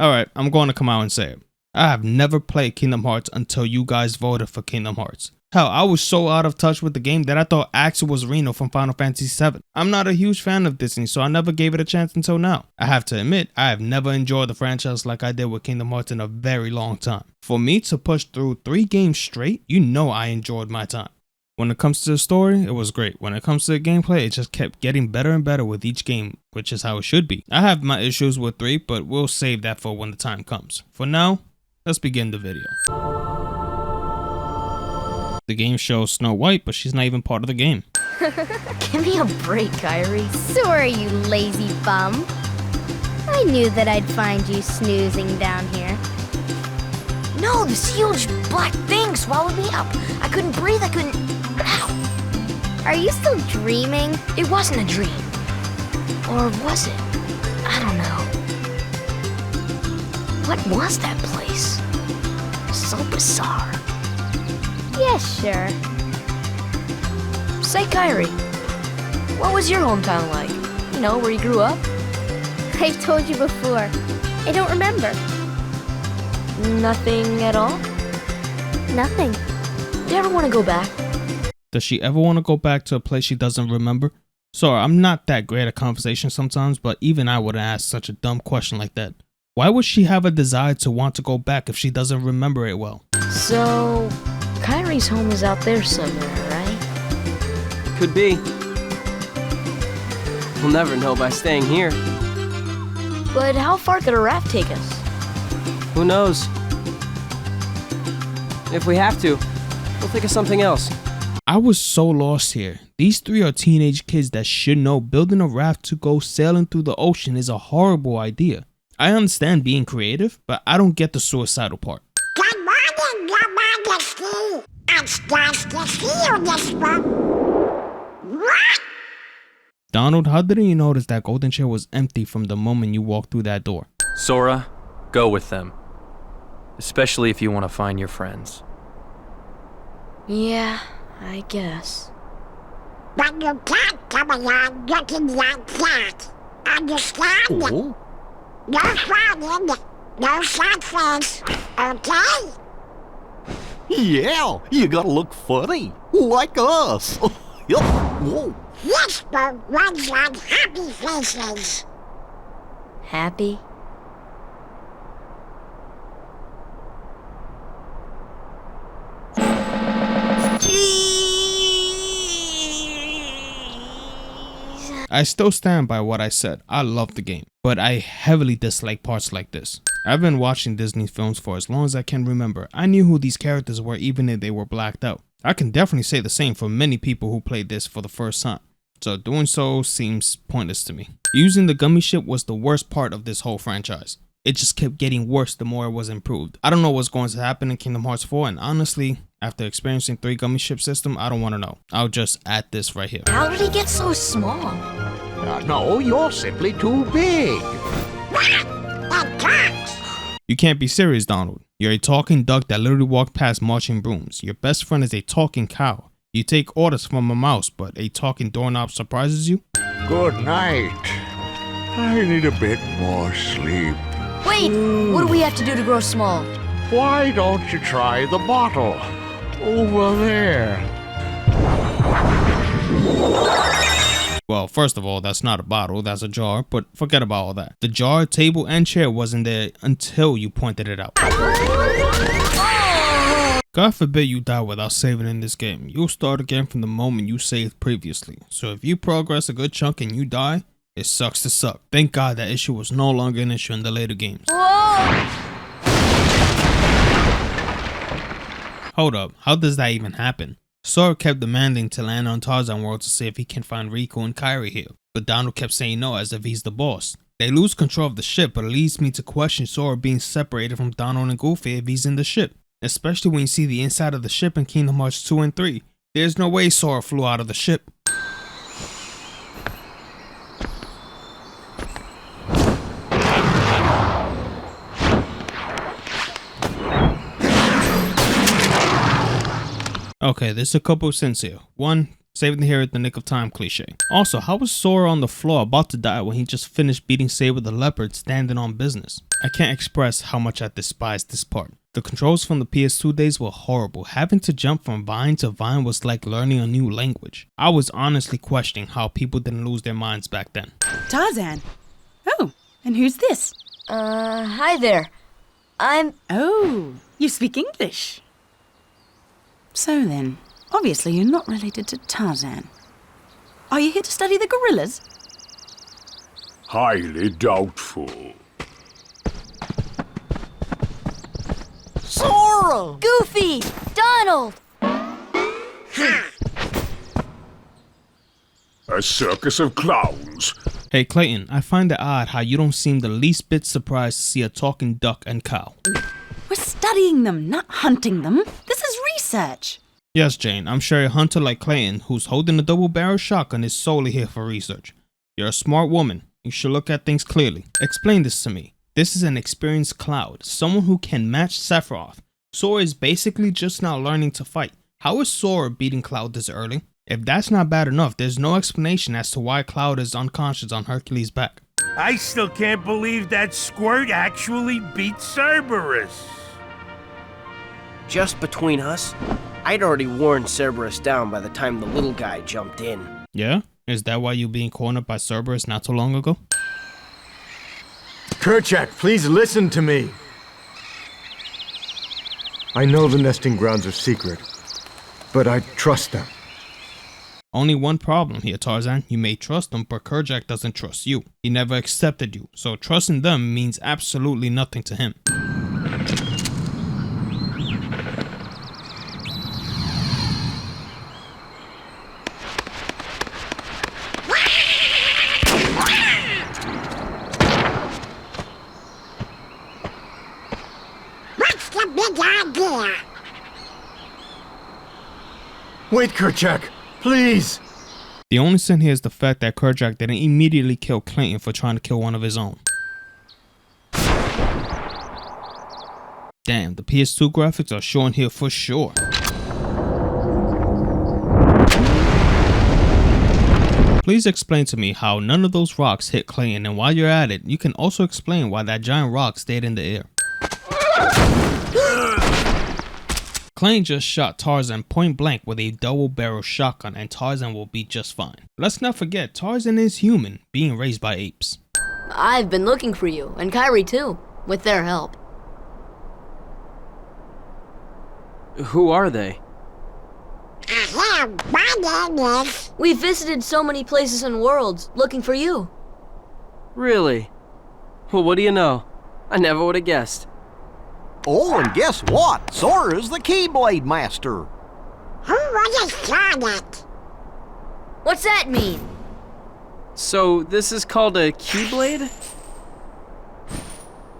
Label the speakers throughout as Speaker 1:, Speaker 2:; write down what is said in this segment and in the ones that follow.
Speaker 1: Alright, I'm going to come out and say it. I have never played Kingdom Hearts until you guys voted for Kingdom Hearts. Hell, I was so out of touch with the game that I thought Axel was Reno from Final Fantasy VII. I'm not a huge fan of Disney, so I never gave it a chance until now. I have to admit, I have never enjoyed the franchise like I did with Kingdom Hearts in a very long time. For me to push through 3 games straight, you know I enjoyed my time. When it comes to the story, it was great. When it comes to the gameplay, it just kept getting better and better with each game, which is how it should be. I have my issues with 3, but we'll save that for when the time comes. For now, let's begin the video. The game shows Snow White, but she's not even part of the game.
Speaker 2: Give me a break, Kyrie.
Speaker 3: Sora, you lazy bum. I knew that I'd find you snoozing down here.
Speaker 2: No, this huge black thing swallowed me up. I couldn't breathe, I couldn't... Ow!
Speaker 3: Are you still dreaming?
Speaker 2: It wasn't a dream. Or was it? I don't know. What was that place? So bizarre.
Speaker 3: Yeah, sure.
Speaker 2: Say, Kyrie, what was your hometown like? You know, where you grew up?
Speaker 3: I told you before. I don't remember.
Speaker 2: Nothing at all?
Speaker 3: Nothing.
Speaker 2: Do you ever want to go back?
Speaker 1: Does she ever want to go back to a place she doesn't remember? Sorry, I'm not that great at conversation sometimes, but even I wouldn't ask such a dumb question like that. Why would she have a desire to want to go back if she doesn't remember it well?
Speaker 2: So, Kyrie's home is out there somewhere, right?
Speaker 4: Could be. We'll never know by staying here.
Speaker 2: But how far could a raft take us?
Speaker 4: Who knows? If we have to, we'll think of something else.
Speaker 1: I was so lost here. These 3 are teenage kids that should know building a raft to go sailing through the ocean is a horrible idea. I understand being creative, but I don't get the suicidal part.
Speaker 5: Good morning, Your Majesty. It's nice to see you this one. What?
Speaker 1: Donald, how didn't you notice that golden chair was empty from the moment you walked through that door?
Speaker 6: Sora, go with them. Especially if you want to find your friends.
Speaker 2: Yeah, I guess.
Speaker 5: But you can't come along looking like that. Understand?
Speaker 7: Oh?
Speaker 5: No frowning, no sad face, okay?
Speaker 7: Yeah, you gotta look funny, like us. Yup. Whoa.
Speaker 5: Whisper runs on happy faces.
Speaker 2: Happy?
Speaker 1: I still stand by what I said. I love the game, but I heavily dislike parts like this. I've been watching Disney films for as long as I can remember. I knew who these characters were even if they were blacked out. I can definitely say the same for many people who played this for the first time, so doing so seems pointless to me. Using the gummy ship was the worst part of this whole franchise. It just kept getting worse the more it was improved. I don't know what's going to happen in Kingdom Hearts 4, and honestly, after experiencing 3 gummy ship system, I don't want to know. I'll just add this right here.
Speaker 2: How did he get so small?
Speaker 7: No, you're simply too big.
Speaker 5: It talks.
Speaker 1: You can't be serious, Donald. You're a talking duck that literally walked past marching brooms. Your best friend is a talking cow. You take orders from a mouse, but a talking doorknob surprises you?
Speaker 7: Good night. I need a bit more sleep.
Speaker 2: Wait, what do we have to do to grow small?
Speaker 7: Why don't you try the bottle? Over there.
Speaker 1: Well, first of all, that's not a bottle, that's a jar, but forget about all that. The jar, table, and chair wasn't there until you pointed it out. God forbid you die without saving in this game. You'll start again from the moment you saved previously. So if you progress a good chunk and you die, it sucks to suck. Thank God that issue was no longer an issue in the later games. Hold up, how does that even happen? Sora kept demanding to land on Tarzan World to see if he can find Riku and Kyrie here, but Donald kept saying no as if he's the boss. They lose control of the ship, but it leads me to question Sora being separated from Donald and Goofy if he's in the ship, especially when you see the inside of the ship in Kingdom Hearts 2 and 3. There's no way Sora flew out of the ship. Okay, there's a couple of sins here. One, Saving the hero at the nick of time cliche. Also, how was Sora on the floor about to die when he just finished beating Saber the Leopard standing on business? I can't express how much I despise this part. The controls from the PS2 days were horrible. Having to jump from vine to vine was like learning a new language. I was honestly questioning how people didn't lose their minds back then.
Speaker 8: Tarzan. Oh, and who's this?
Speaker 2: Hi there.
Speaker 8: Oh, you speak English. So then, obviously you're not related to Tarzan. Are you here to study the gorillas?
Speaker 9: Highly doubtful.
Speaker 5: Sora!
Speaker 2: Goofy! Donald!
Speaker 9: A circus of clowns.
Speaker 1: Hey Clayton, I find it odd how you don't seem the least bit surprised to see a talking duck and cow.
Speaker 8: We're studying them, not hunting them. This is research.
Speaker 1: Yes, Jane, I'm sure a hunter like Clayton, who's holding a double-barrel shotgun, is solely here for research. You're a smart woman. You should look at things clearly. Explain this to me. This is an experienced Cloud, someone who can match Sephiroth. Sora is basically just now learning to fight. How is Sora beating Cloud this early? If that's not bad enough, there's no explanation as to why Cloud is unconscious on Hercules' back.
Speaker 10: I still can't believe that squirt actually beat Cerberus.
Speaker 4: Just between us, I'd already worn Cerberus down by the time the little guy jumped in.
Speaker 1: Yeah? Is that why you being cornered by Cerberus not too long ago?
Speaker 11: Kerchak, please listen to me. I know the nesting grounds are secret, but I trust them.
Speaker 1: Only one problem here, Tarzan. You may trust them, but Kerchak doesn't trust you. He never accepted you, so trusting them means absolutely nothing to him.
Speaker 5: What's the big idea?
Speaker 11: Wait, Kerchak, please!
Speaker 1: The only sin here is the fact that Kerchak didn't immediately kill Clayton for trying to kill one of his own. Damn, the PS2 graphics are showing here for sure. Please explain to me how none of those rocks hit Clayton, and while you're at it, you can also explain why that giant rock stayed in the air. Clayton just shot Tarzan point blank with a double-barrel shotgun, and Tarzan will be just fine. Let's not forget, Tarzan is human, being raised by apes.
Speaker 2: I've been looking for you, and Kyrie too, with their help.
Speaker 4: Who are they?
Speaker 5: My name is...
Speaker 2: We visited so many places and worlds, looking for you.
Speaker 4: Really? Well, what do you know? I never would have guessed.
Speaker 7: Oh, and guess what? Sora's the Keyblade Master.
Speaker 5: Who was Sonic?
Speaker 2: What's that mean?
Speaker 4: So, this is called a Keyblade?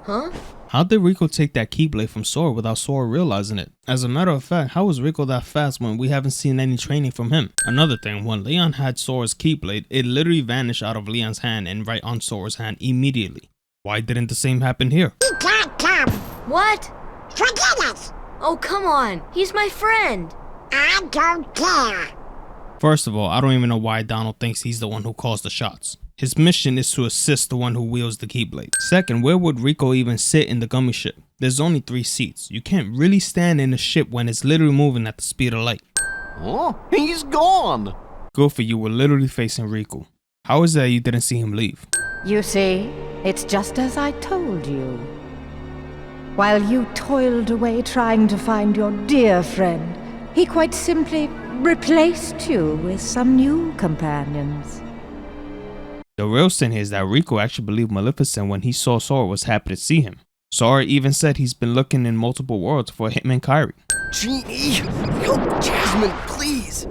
Speaker 2: Huh?
Speaker 1: How did Riku take that Keyblade from Sora without Sora realizing it? As a matter of fact, how was Riku that fast when we haven't seen any training from him? Another thing, when Leon had Sora's Keyblade, it literally vanished out of Leon's hand and right on Sora's hand immediately. Why didn't the same happen here?
Speaker 5: He can't come.
Speaker 2: What?
Speaker 5: Forget it.
Speaker 2: Oh, come on. He's my friend.
Speaker 5: I don't care.
Speaker 1: First of all, I don't even know why Donald thinks he's the one who calls the shots. His mission is to assist the one who wields the Keyblade. Second, where would Riku even sit in the gummy ship? There's only 3 seats. You can't really stand in a ship when it's literally moving at the speed of light.
Speaker 7: Oh, he's gone.
Speaker 1: Goofy, you were literally facing Riku. How is that you didn't see him leave?
Speaker 12: You see, it's just as I told you. While you toiled away trying to find your dear friend, he quite simply replaced you with some new companions.
Speaker 1: The real sin here is that Riku actually believed Maleficent when he saw Sora was happy to see him. Sora even said he's been looking in multiple worlds for him and Kyrie.
Speaker 4: Genie, help Jasmine, please.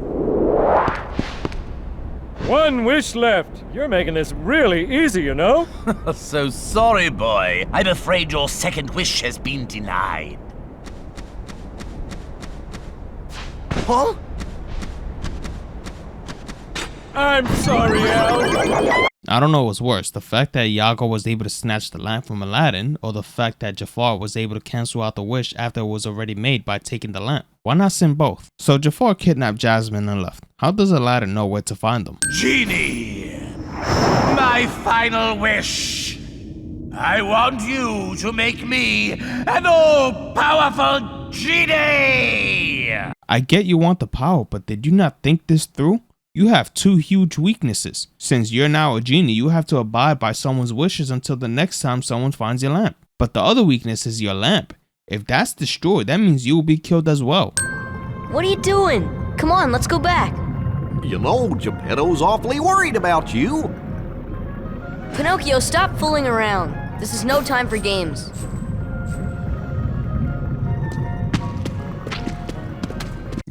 Speaker 10: One wish left. You're making this really easy, you know?
Speaker 13: So sorry, boy. I'm afraid your second wish has been denied.
Speaker 7: Huh?
Speaker 10: I'm sorry, Al.
Speaker 1: I don't know what's worse, the fact that Iago was able to snatch the lamp from Aladdin, or the fact that Jafar was able to cancel out the wish after it was already made by taking the lamp. Why not send both? So Jafar kidnapped Jasmine and left. How does Aladdin know where to find them?
Speaker 10: Genie, my final wish. I want you to make me an all-powerful genie!
Speaker 1: I get you want the power, but did you not think this through? You have two huge weaknesses. Since you're now a genie, you have to abide by someone's wishes until the next time someone finds your lamp. But the other weakness is your lamp. If that's destroyed, that means you will be killed as well.
Speaker 2: What are you doing? Come on, let's go back.
Speaker 7: You know, Geppetto's awfully worried about you.
Speaker 2: Pinocchio, stop fooling around. This is no time for games.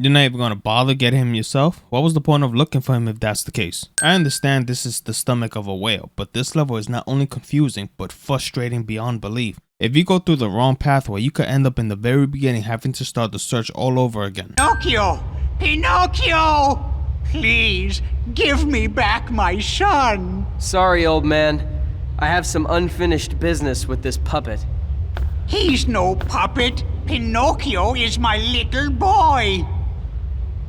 Speaker 1: You're not even gonna bother getting him yourself? What was the point of looking for him if that's the case? I understand this is the stomach of a whale, but this level is not only confusing, but frustrating beyond belief. If you go through the wrong pathway, you could end up in the very beginning having to start the search all over again.
Speaker 14: Pinocchio! Pinocchio! Please, give me back my son!
Speaker 4: Sorry, old man. I have some unfinished business with this puppet.
Speaker 14: He's no puppet. Pinocchio is my little boy.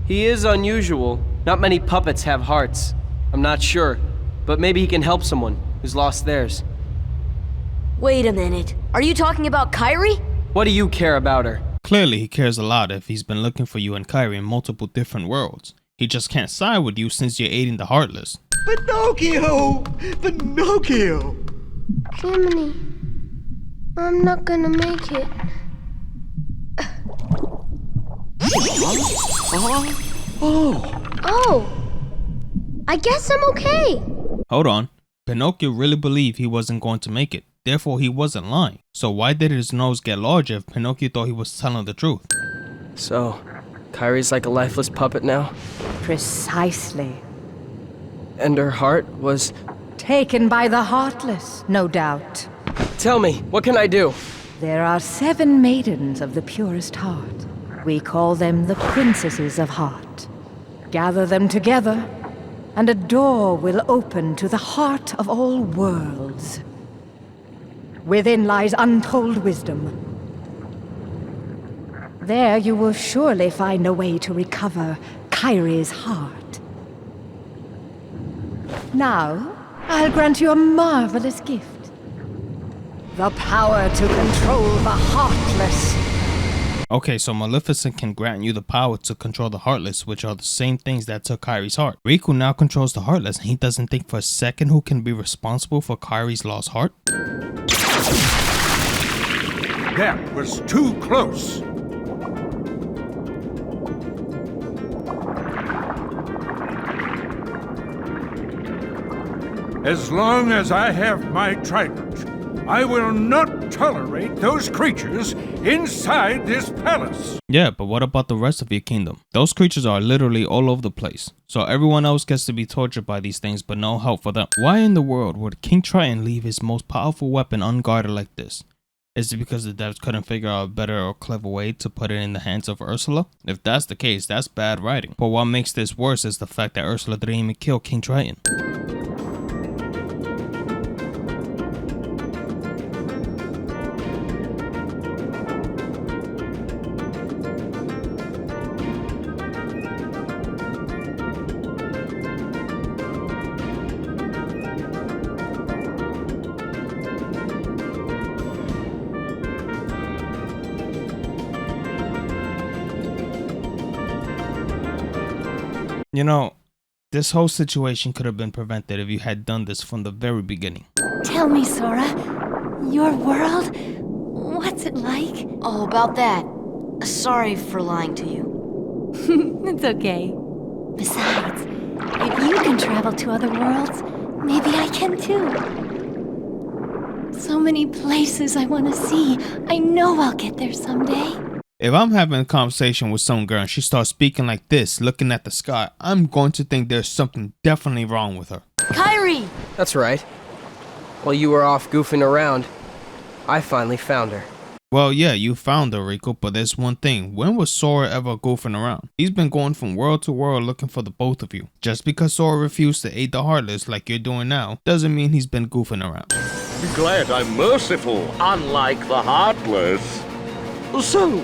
Speaker 4: He is unusual. Not many puppets have hearts. I'm not sure, but maybe he can help someone who's lost theirs.
Speaker 2: Wait a minute. Are you talking about Kairi?
Speaker 4: What do you care about her?
Speaker 1: Clearly he cares a lot if he's been looking for you and Kairi in multiple different worlds. He just can't side with you since you're aiding the Heartless.
Speaker 14: Pinocchio! Pinocchio!
Speaker 3: Jiminy, I'm not gonna make it. Oh, I guess I'm okay.
Speaker 1: Hold on. Pinocchio really believed he wasn't going to make it. Therefore, he wasn't lying. So why did his nose get larger if Pinocchio thought he was telling the truth?
Speaker 4: So, Kairi's like a lifeless puppet now?
Speaker 12: Precisely.
Speaker 4: And her heart was...
Speaker 12: Taken by the Heartless, no doubt.
Speaker 4: Tell me, what can I do?
Speaker 12: There are 7 maidens of the purest heart. We call them the Princesses of Heart. Gather them together, and a door will open to the heart of all worlds. Within lies untold wisdom. There you will surely find a way to recover Kairi's heart. Now, I'll grant you a marvelous gift. The power to control the Heartless.
Speaker 1: Okay, so Maleficent can grant you the power to control the Heartless, which are the same things that took Kairi's heart. Riku now controls the Heartless, and he doesn't think for a second who can be responsible for Kairi's lost heart.
Speaker 9: That was too close. As long as I have my trident, I will not tolerate those creatures inside this palace.
Speaker 1: Yeah, but what about the rest of your kingdom? Those creatures are literally all over the place. So everyone else gets to be tortured by these things, but no help for them. Why in the world would King Triton leave his most powerful weapon unguarded like this? Is it because the devs couldn't figure out a better or clever way to put it in the hands of Ursula? If that's the case, that's bad writing. But what makes this worse is the fact that Ursula didn't even kill King Triton. You know, this whole situation could have been prevented if you had done this from the very beginning.
Speaker 3: Tell me, Sora, your world? What's it like?
Speaker 2: Oh, about that. Sorry for lying to you.
Speaker 3: It's okay. Besides, if you can travel to other worlds, maybe I can too. So many places I want to see. I know I'll get there someday.
Speaker 1: If I'm having a conversation with some girl and she starts speaking like this, looking at the sky, I'm going to think there's something definitely wrong with her.
Speaker 2: Kairi!
Speaker 4: That's right. While you were off goofing around, I finally found her.
Speaker 1: Well, yeah, you found her, Riku, but there's one thing. When was Sora ever goofing around? He's been going from world to world looking for the both of you. Just because Sora refused to aid the Heartless like you're doing now, doesn't mean he's been goofing around.
Speaker 15: Be glad I'm merciful, unlike the Heartless. So,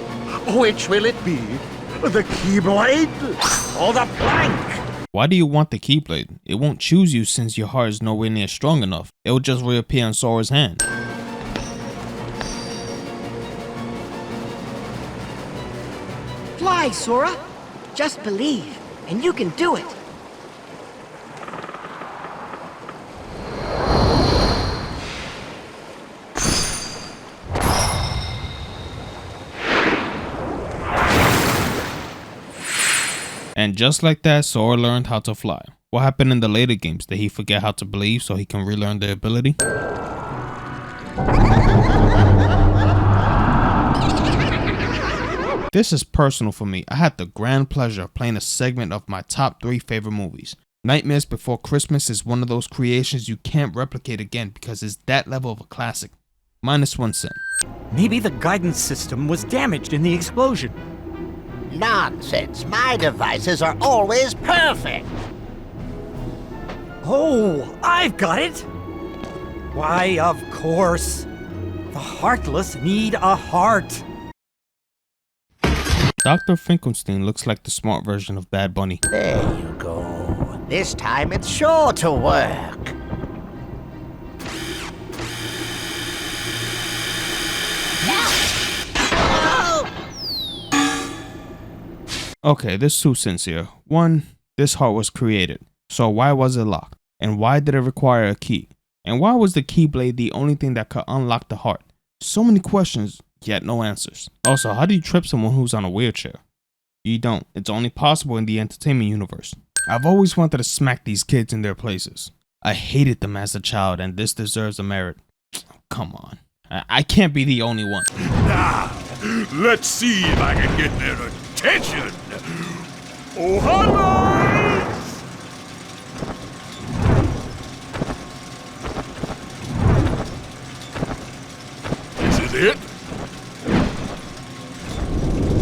Speaker 15: which will it be? The Keyblade or the plank?
Speaker 1: Why do you want the Keyblade? It won't choose you since your heart is nowhere near strong enough. It'll just reappear in Sora's hand.
Speaker 16: Fly, Sora. Just believe, and you can do it.
Speaker 1: And just like that, Sora learned how to fly. What happened in the later games? Did he forget how to believe so he can relearn the ability? This is personal for me. I had the grand pleasure of playing a segment of my top 3 favorite movies. Nightmares Before Christmas is one of those creations you can't replicate again because it's that level of a classic. -1 cent.
Speaker 17: Maybe the guidance system was damaged in the explosion.
Speaker 13: Nonsense. My devices are always perfect.
Speaker 17: Oh, I've got it. Why, of course. The Heartless need a heart.
Speaker 1: Dr. Finkelstein looks like the smart version of Bad Bunny.
Speaker 13: There you go. This time it's sure to work.
Speaker 1: Okay, this is too sincere. 1, this heart was created. So why was it locked? And why did it require a key? And why was the Keyblade the only thing that could unlock the heart? So many questions, yet no answers. Also, how do you trip someone who's on a wheelchair? You don't. It's only possible in the entertainment universe. I've always wanted to smack these kids in their places. I hated them as a child, and this deserves a merit. Come on. I can't be the only one.
Speaker 9: Now, let's see if I can get their attention. Oh, Heartless! This is it?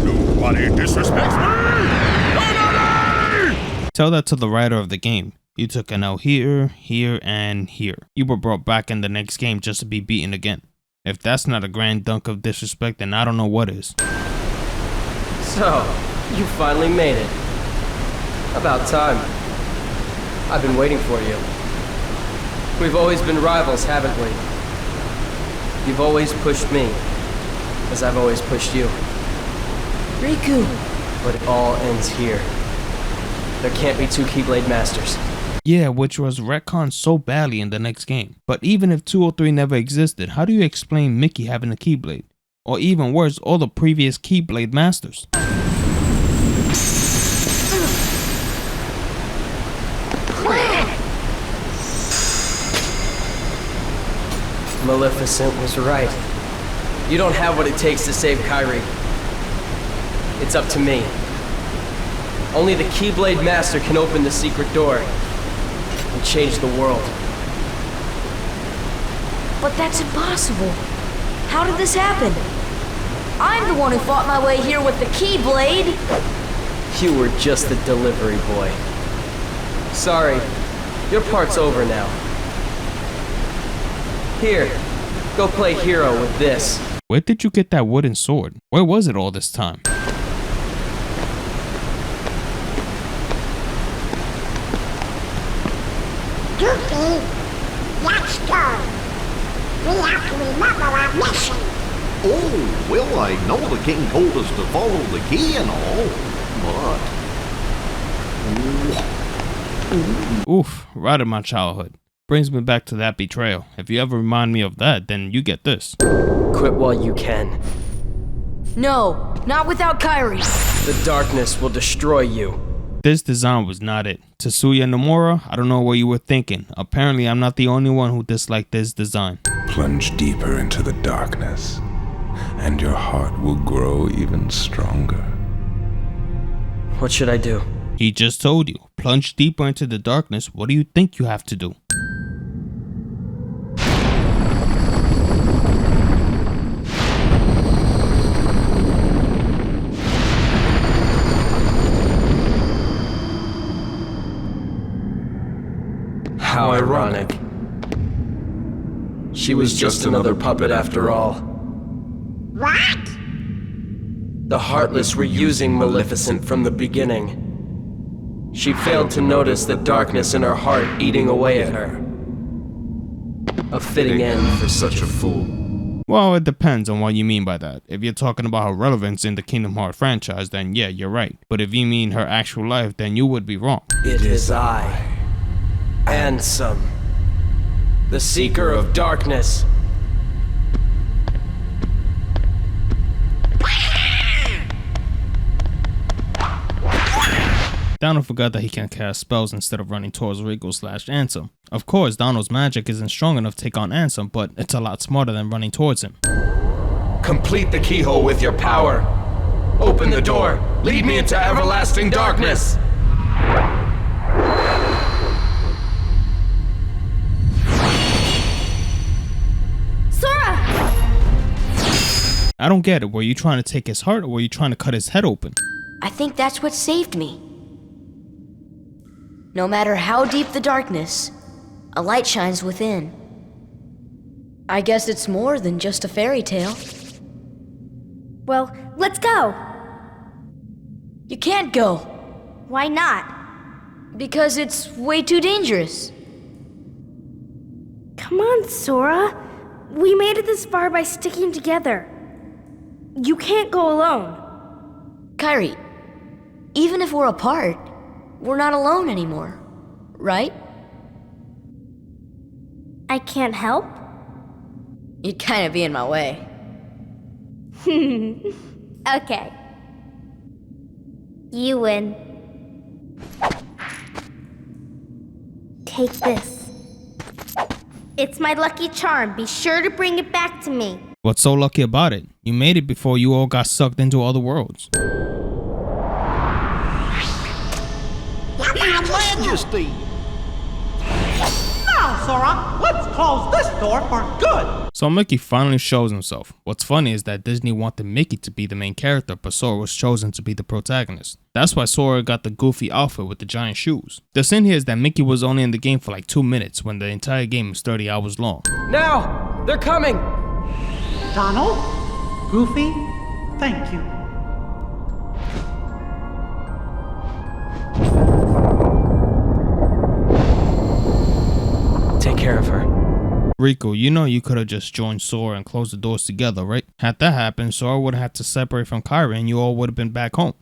Speaker 9: Nobody disrespects me! Nobody!
Speaker 1: Tell that to the writer of the game. You took an L here, here, and here. You were brought back in the next game just to be beaten again. If that's not a grand dunk of disrespect, then I don't know what is.
Speaker 4: So, you finally made it. About time. I've been waiting for you. We've always been rivals, haven't we? You've always pushed me, as I've always pushed you.
Speaker 2: Riku!
Speaker 4: But it all ends here. There can't be 2 Keyblade Masters.
Speaker 1: Yeah, which was retconned so badly in the next game. But even if 2 or 3 never existed, how do you explain Mickey having a Keyblade? Or even worse, all the previous Keyblade Masters?
Speaker 4: Maleficent was right. You don't have what it takes to save Kairi. It's up to me. Only the Keyblade Master can open the secret door and change the world.
Speaker 2: But that's impossible. How did this happen? I'm the one who fought my way here with the Keyblade.
Speaker 4: You were just the delivery boy. Sorry, your part's over now. Here, go play hero with this.
Speaker 1: Where did you get that wooden sword? Where was it all this time?
Speaker 5: Goofy, let's go. We have to remember our mission.
Speaker 7: Oh, well, I know the king told us to follow the key and all, but...
Speaker 1: Oof, right in my childhood. Brings me back to that betrayal. If you ever remind me of that, then you get this.
Speaker 4: Quit while you can.
Speaker 2: No, not without Kairi.
Speaker 4: The darkness will destroy you.
Speaker 1: This design was not it. Tetsuya Nomura, I don't know what you were thinking. Apparently, I'm not the only one who disliked this design.
Speaker 18: Plunge deeper into the darkness, and your heart will grow even stronger.
Speaker 4: What should I do?
Speaker 1: He just told you. Plunge deeper into the darkness. What do you think you have to do?
Speaker 4: How ironic. She was just another puppet after all.
Speaker 5: What?
Speaker 4: The Heartless were using Maleficent from the beginning. She failed to notice the darkness in her heart eating away at her. A fitting end for such a fool.
Speaker 1: Well, it depends on what you mean by that. If you're talking about her relevance in the Kingdom Hearts franchise, then yeah, you're right. But if you mean her actual life, then you would be wrong.
Speaker 4: It is I, Ansem, the Seeker of Darkness.
Speaker 1: Donald forgot that he can cast spells instead of running towards Riku/Ansem. Of course, Donald's magic isn't strong enough to take on Ansem, but it's a lot smarter than running towards him.
Speaker 4: Complete the keyhole with your power. Open the door. Lead me into everlasting darkness.
Speaker 2: Sora!
Speaker 1: I don't get it. Were you trying to take his heart or were you trying to cut his head open?
Speaker 2: I think that's what saved me. No matter how deep the darkness, a light shines within. I guess it's more than just a fairy tale.
Speaker 19: Well, let's go.
Speaker 2: You can't go.
Speaker 19: Why not?
Speaker 2: Because it's way too dangerous.
Speaker 19: Come on, Sora. We made it this far by sticking together. You can't go alone.
Speaker 2: Kairi, even if we're apart, we're not alone anymore, right?
Speaker 19: I can't help?
Speaker 2: You'd kind of be in my way.
Speaker 19: Okay. You win. Take this. It's my lucky charm. Be sure to bring it back to me.
Speaker 1: What's so lucky about it? You made it before you all got sucked into other worlds.
Speaker 14: Your Majesty! Now, Sora, let's close this door for good!
Speaker 1: So Mickey finally shows himself. What's funny is that Disney wanted Mickey to be the main character, but Sora was chosen to be the protagonist. That's why Sora got the goofy outfit with the giant shoes. The sin here is that Mickey was only in the game for like 2 minutes when the entire game is 30 hours long.
Speaker 4: Now! They're coming!
Speaker 14: Donald? Goofy? Thank you.
Speaker 4: Take care of her.
Speaker 1: Riku, you know you could have just joined Sora and closed the doors together, right? Had that happened, Sora would have had to separate from Kairi and you all would have been back home.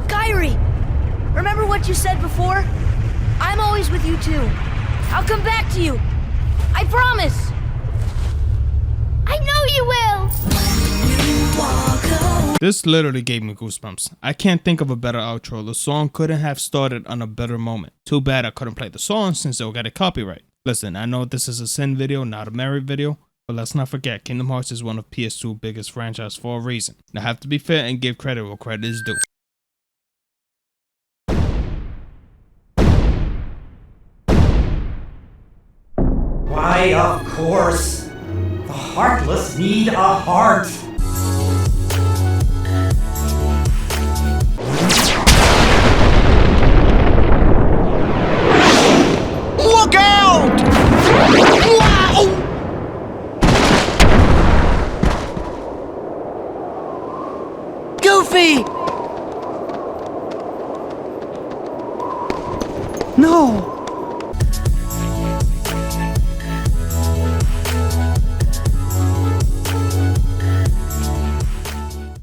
Speaker 2: Kairi! Remember what you said before? I'm always with you too. I'll come back to you. I promise!
Speaker 19: I know you will!
Speaker 1: This literally gave me goosebumps. I can't think of a better outro. The song couldn't have started on a better moment. Too bad I couldn't play the song since they'll get a copyright. Listen, I know this is a Sin video, not a Mary video, but let's not forget Kingdom Hearts is one of PS2's biggest franchises for a reason. I have to be fair and give credit where credit is due.
Speaker 17: Why, of course. The Heartless need a heart.